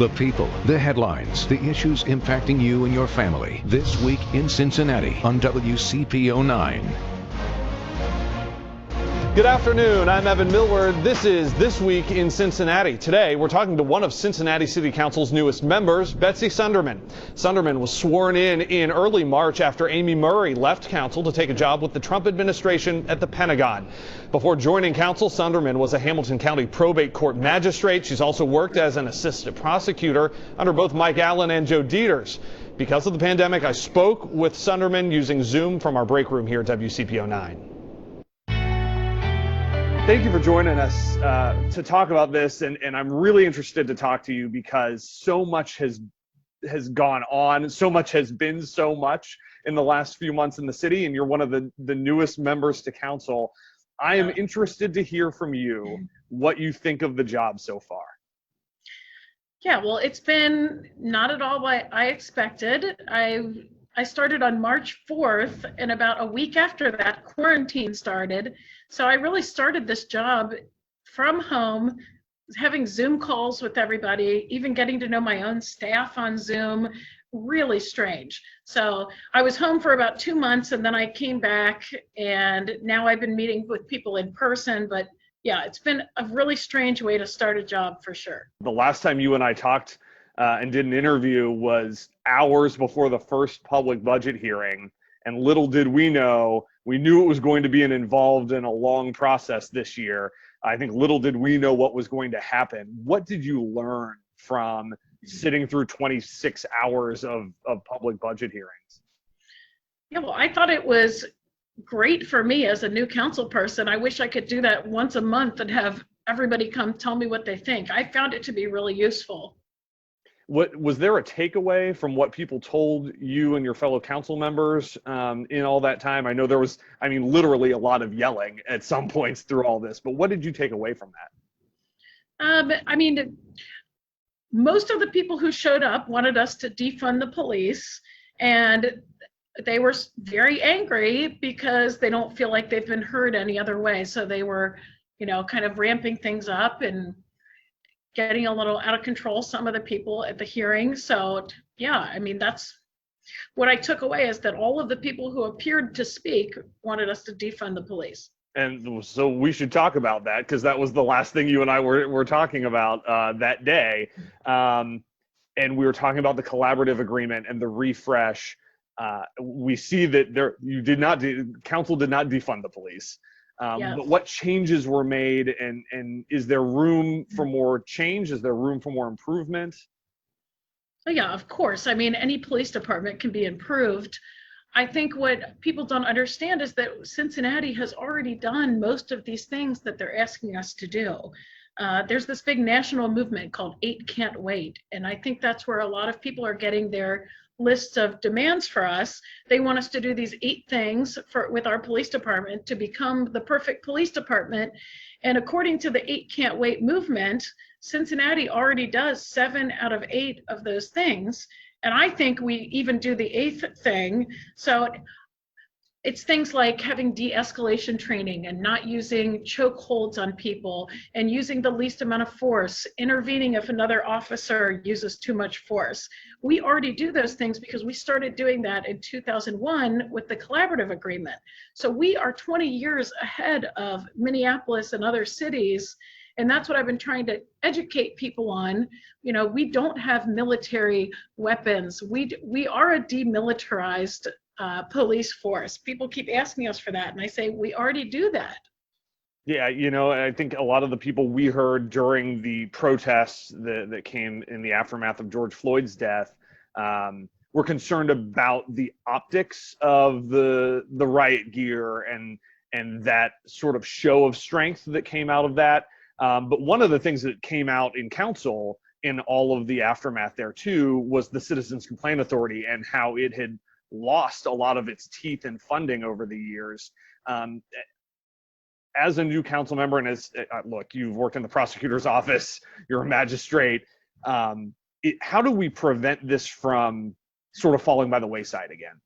The people, the headlines, the issues impacting you and your family. This week in Cincinnati on WCPO 9. Good afternoon, I'm Evan Millward. This is This Week in Cincinnati. Today, we're talking to one of Cincinnati City Council's newest members, Betsy Sundermann. Sundermann was sworn in early March after Amy Murray left council to take a job with the Trump administration at the Pentagon. Before joining council, Sundermann was a Hamilton County probate court magistrate. She's also worked as an assistant prosecutor under both Mike Allen and Joe Dieters. Because of the pandemic, I spoke with Sundermann using Zoom from our break room here at WCPO 9. Thank you for joining us to talk about this, and I'm really interested to talk to you because so much has gone on, so much has been so much in the last few months in the city, and you're one of the newest members to council. I am interested to hear from you what you think of the job so far. Yeah, well, it's been not at all what I expected. I started on March 4th, and about a week after that, quarantine started. So I really started this job from home, having Zoom calls with everybody, even getting to know my own staff on Zoom. Really strange. So I was home for about 2 months, and then I came back, and now I've been meeting with people in person. But yeah, it's been a really strange way to start a job for sure. The last time you and I talked and did an interview was hours before the first public budget hearing. And little did we know, we knew it was going to be involved in a long process this year. I think little did we know what was going to happen. What did you learn from sitting through 26 hours of public budget hearings? Yeah, well, I thought it was great for me as a new council person. I wish I could do that once a month and have everybody come tell me what they think. I found it to be really useful. What was there a takeaway from what people told you and your fellow council members in all that time? I know there was, literally a lot of yelling at some points through all this, but what did you take away from that? Most of the people who showed up wanted us to defund the police, and they were very angry because they don't feel like they've been heard any other way. So they were, kind of ramping things up and getting a little out of control, some of the people at the hearing. So yeah, that's what I took away, is that all of the people who appeared to speak wanted us to defund the police. And so we should talk about that, because that was the last thing you and I were talking about that day. And we were talking about the collaborative agreement and the refresh. We see that council did not defund the police. Yes. But what changes were made, and is there room for more change? Is there room for more improvement? So yeah, of course. Any police department can be improved. I think what people don't understand is that Cincinnati has already done most of these things that they're asking us to do. There's this big national movement called 8 Can't Wait. And I think that's where a lot of people are getting their lists of demands for us. They want us to do these 8 things with our police department to become the perfect police department. And according to the 8 Can't Wait movement, Cincinnati already does 7 out of 8 of those things. And I think we even do the 8th thing. So it's things like having de-escalation training and not using chokeholds on people and using the least amount of force, intervening if another officer uses too much force. We already do those things because we started doing that in 2001 with the collaborative agreement. So we are 20 years ahead of Minneapolis and other cities. And that's what I've been trying to educate people on. We don't have military weapons. We are a demilitarized police force. People keep asking us for that, and I say we already do that. Yeah, I think a lot of the people we heard during the protests that came in the aftermath of George Floyd's death were concerned about the optics of the riot gear and that sort of show of strength that came out of that. But one of the things that came out in council in all of the aftermath there too was the Citizens Complaint Authority and how it had lost a lot of its teeth and funding over the years. As a new council member, and look, you've worked in the prosecutor's office, you're a magistrate. How do we prevent this from sort of falling by the wayside again?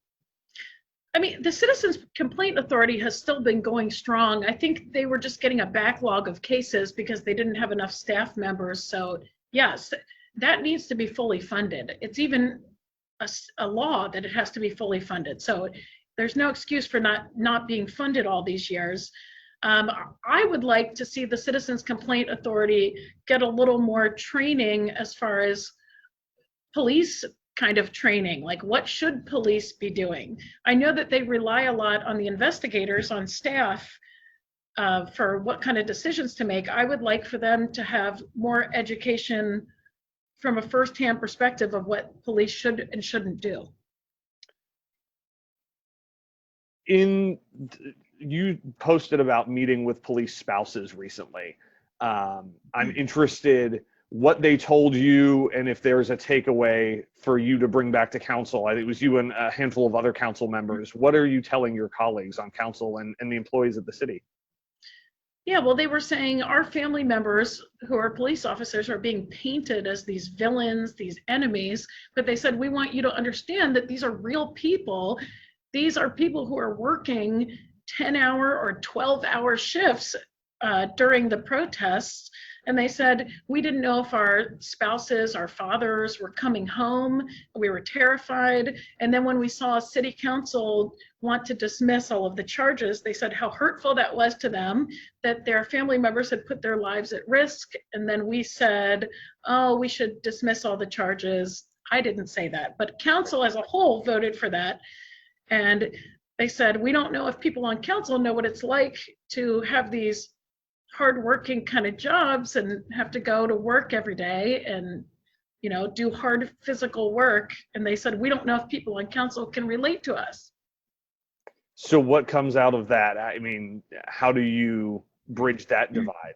The Citizens Complaint Authority has still been going strong. I think they were just getting a backlog of cases because they didn't have enough staff members. So yes, that needs to be fully funded. It's even a law that it has to be fully funded. So there's no excuse for not being funded all these years. I would like to see the Citizens Complaint Authority get a little more training as far as police kind of training, like what should police be doing? I know that they rely a lot on the investigators on staff for what kind of decisions to make. I would like for them to have more education from a firsthand perspective of what police should and shouldn't do. You posted about meeting with police spouses recently. I'm interested what they told you and if there's a takeaway for you to bring back to council. I think it was you and a handful of other council members. What are you telling your colleagues on council and the employees of the city? Yeah, well, they were saying our family members who are police officers are being painted as these villains, these enemies, but they said, we want you to understand that these are real people. These are people who are working 10-hour or 12-hour shifts during the protests. And they said, we didn't know if our spouses, our fathers were coming home. We were terrified. And then when we saw city council want to dismiss all of the charges, they said how hurtful that was to them, that their family members had put their lives at risk. And then we said, oh, we should dismiss all the charges. I didn't say that, but council as a whole voted for that. And they said, we don't know if people on council know what it's like to have these hardworking kind of jobs and have to go to work every day and, you know, do hard physical work. And they said, we don't know if people on council can relate to us. So what comes out of that? I mean, how do you bridge that divide?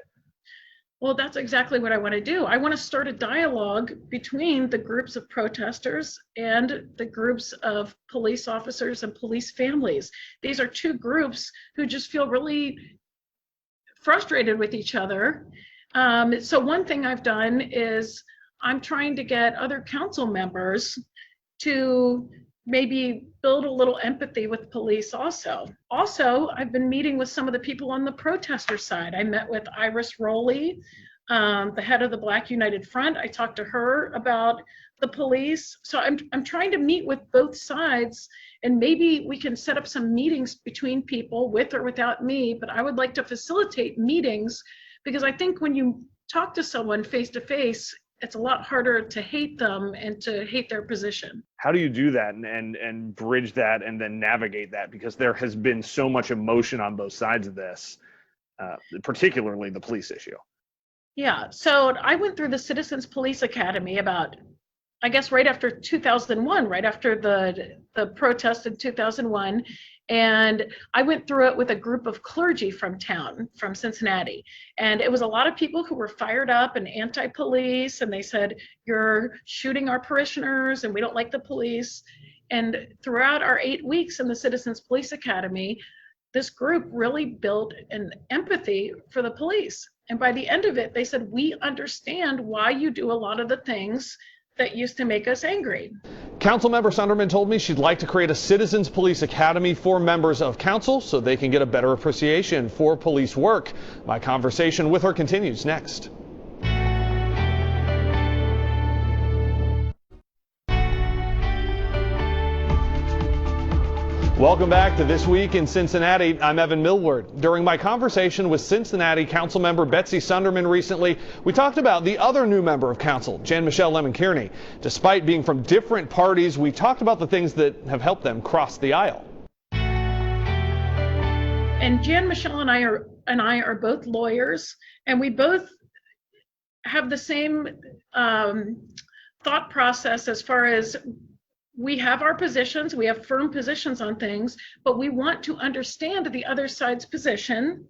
Well, that's exactly what I want to do. I want to start a dialogue between the groups of protesters and the groups of police officers and police families. These are two groups who just feel really frustrated with each other. So one thing I've done is I'm trying to get other council members to maybe build a little empathy with police also. Also, I've been meeting with some of the people on the protester side. I met with Iris Rowley, the head of the Black United Front. I talked to her about the police. So I'm trying to meet with both sides, and maybe we can set up some meetings between people with or without me, but I would like to facilitate meetings because I think when you talk to someone face to face, it's a lot harder to hate them and to hate their position. How do you do that and bridge that and then navigate that? Because there has been so much emotion on both sides of this, particularly the police issue. Yeah, so I went through the Citizens Police Academy about, I guess, right after 2001, right after the protest in 2001. And I went through it with a group of clergy from town, from Cincinnati. And it was a lot of people who were fired up and anti-police. And they said, you're shooting our parishioners and we don't like the police. And throughout our 8 weeks in the Citizens Police Academy, this group really built an empathy for the police. And by the end of it, they said, we understand why you do a lot of the things that used to make us angry. Councilmember Sundermann told me she'd like to create a Citizens Police Academy for members of council so they can get a better appreciation for police work. My conversation with her continues next. Welcome back to This Week in Cincinnati. I'm Evan Millward. During my conversation with Cincinnati Councilmember Betsy Sundermann recently, we talked about the other new member of council, Jan Michelle Lemon-Kearney. Despite being from different parties, we talked about the things that have helped them cross the aisle. And Jan Michelle and I are both lawyers, and we both have the same thought process as far as we have our positions, we have firm positions on things, but we want to understand the other side's position.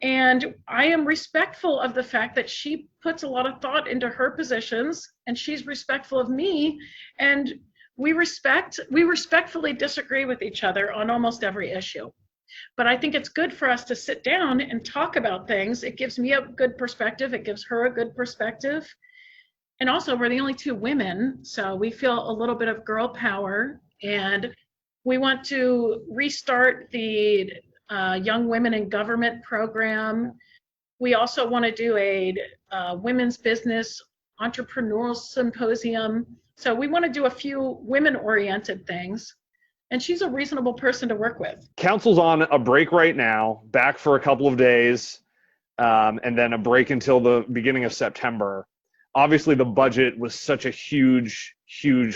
And I am respectful of the fact that she puts a lot of thought into her positions, and she's respectful of me. And we respectfully disagree with each other on almost every issue. But I think it's good for us to sit down and talk about things. It gives me a good perspective. It gives her a good perspective. And also, we're the only two women, so we feel a little bit of girl power, and we want to restart the Young Women in Government program. We also want to do a women's business entrepreneurial symposium. So we want to do a few women-oriented things. And she's a reasonable person to work with. Council's on a break right now, back for a couple of days, and then a break until the beginning of September. Obviously, the budget was such a huge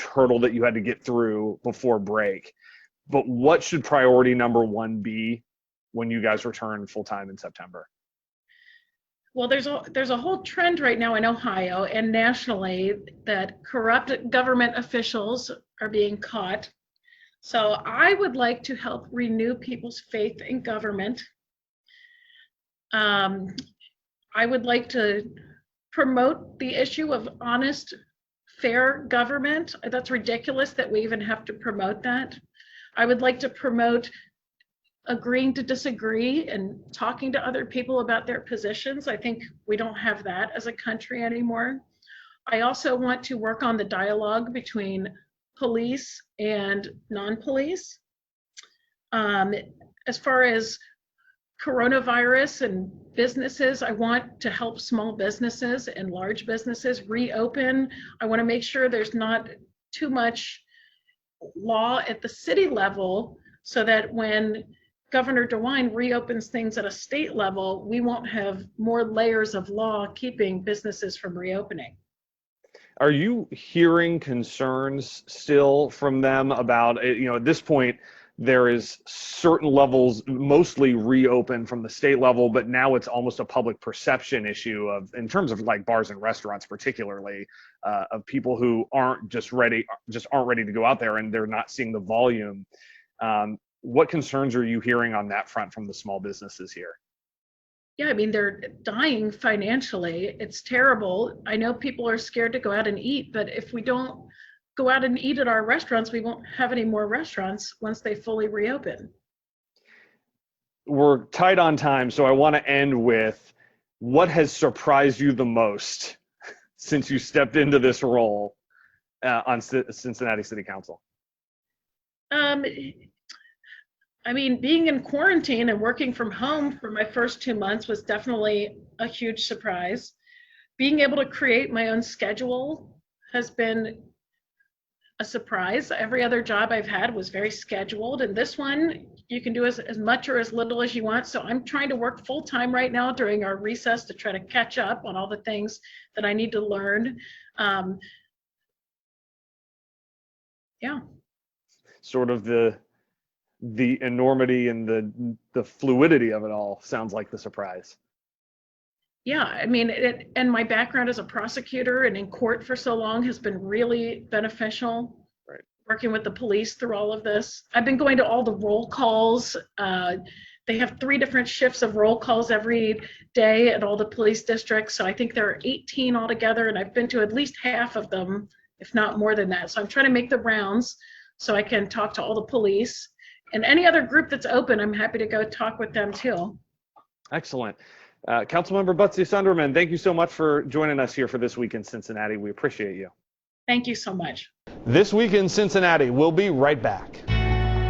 hurdle that you had to get through before break. But what should priority number one be when you guys return full-time in September? Well, there's a whole trend right now in Ohio and nationally that corrupt government officials are being caught. So I would like to help renew people's faith in government. I would like to promote the issue of honest, fair government. That's ridiculous that we even have to promote that. I would like to promote agreeing to disagree and talking to other people about their positions. I think we don't have that as a country anymore. I also want to work on the dialogue between police and non-police. As far as coronavirus and businesses, I want to help small businesses and large businesses reopen. I want to make sure there's not too much law at the city level so that when Governor DeWine reopens things at a state level, we won't have more layers of law keeping businesses from reopening. Are you hearing concerns still from them about, at this point, there is certain levels mostly reopened from the state level, but now it's almost a public perception issue in terms of like bars and restaurants, particularly of people who aren't ready to go out there and they're not seeing the volume. What concerns are you hearing on that front from the small businesses here? Yeah, I mean, they're dying financially. It's terrible. I know people are scared to go out and eat, but if we don't go out and eat at our restaurants, we won't have any more restaurants once they fully reopen. We're tight on time, so I want to end with what has surprised you the most since you stepped into this role on Cincinnati City Council? I mean, being in quarantine and working from home for my first 2 months was definitely a huge surprise. Being able to create my own schedule has been a surprise. Every other job I've had was very scheduled, and this one you can do as much or as little as you want. So I'm trying to work full time right now during our recess to try to catch up on all the things that I need to learn. Yeah. Sort of the enormity and the fluidity of it all sounds like the surprise. Yeah, I mean, and my background as a prosecutor and in court for so long has been really beneficial. Right. Working with the police through all of this. I've been going to all the roll calls. They have 3 different shifts of roll calls every day at all the police districts. So I think there are 18 altogether, and I've been to at least half of them, if not more than that. So I'm trying to make the rounds so I can talk to all the police. And any other group that's open, I'm happy to go talk with them too. Excellent. Councilmember Betsy Sundermann, thank you so much for joining us here for This Week in Cincinnati. We appreciate you. Thank you so much. This Week in Cincinnati, we'll be right back.